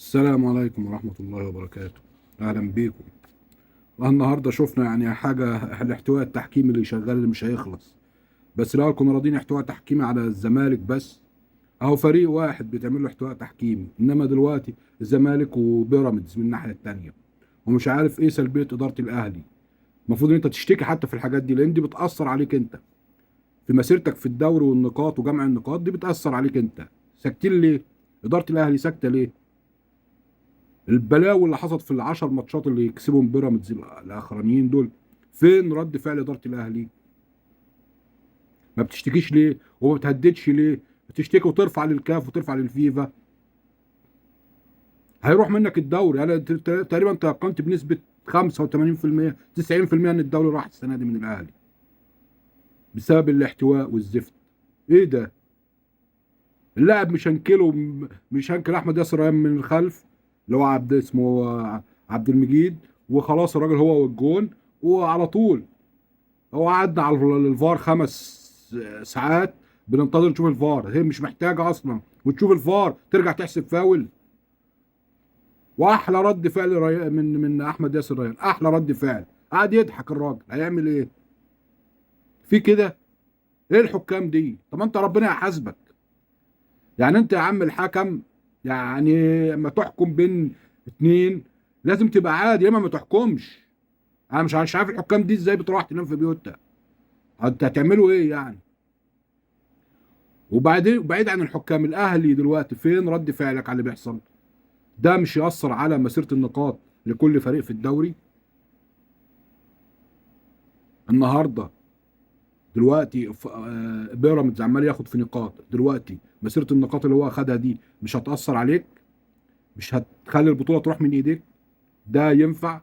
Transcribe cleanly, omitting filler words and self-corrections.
السلام عليكم ورحمة الله وبركاته. أهلا بيكم. النهاردة شفنا يعني حاجة، الاحتواء التحكيمي اللي شغال اللي مش هيخلص. بس لو كنا راضيين احتواء تحكيمي على الزمالك بس، أهو فريق واحد بيتعمل له احتواء تحكيمي، إنما دلوقتي الزمالك وبيراميدز من الناحية التانية. ومش عارف إيه سلبية إدارة الأهلي. المفروض إن أنت تشتكي حتى في الحاجات دي، لأن دي بتأثر عليك أنت في مسيرتك في الدوري، والنقاط وجمع النقاط دي بتأثر عليك أنت. ساكتين ليه؟ إدارة الأهلي ساكتة ليه؟ البلاوي اللي حصلت في العشر ماتشات اللي يكسبهم بيراميدز الاخرانيين دول، فين رد فعل اداره الاهلي؟ ما بتشتكيش ليه وما بتهددش ليه؟ بتشتكي وترفع للكاف وترفع للفيفا. هيروح منك الدوري. انا تقريبا تيقنت بنسبه 85% 90% ان الدوري راح السنه دي من الاهلي بسبب الاحتواء والزفت. ايه ده؟ اللاعب مشنكل احمد ياسر ريان من الخلف، اللي هو عبد اسمه عبد المجيد، وخلاص الراجل هو والجون وعلى طول. هو قعدنا على الفار 5 ساعات بننتظر نشوف الفار، هي مش محتاجه اصلا، وتشوف الفار ترجع تحسب فاول. واحلى رد فعل من احمد ياسر ريان، احلى رد فعل. قعد يضحك الراجل، هيعمل ايه؟ في كده؟ ايه الحكام دي؟ طب ما انت ربنا يحاسبك. يعني انت يا عم الحكم، يعني اما تحكم بين اتنين لازم تبقى عادي، يا اما ما تحكمش. انا مش عارف الحكام دي ازاي بتروح تنام في بيوتها. انت هتعملوا ايه يعني؟ وبعدين بعيد عن الحكام، الاهلي دلوقتي فين رد فعلك على اللي بيحصل؟ ده مش يأثر على مسيرة النقاط لكل فريق في الدوري؟ النهارده دلوقتي بيراميدز عمال ياخد في نقاط، دلوقتي مسيرة النقاط اللي هو اخدها دي مش هتأثر عليك؟ مش هتخلي البطولة تروح من ايديك؟ ده ينفع؟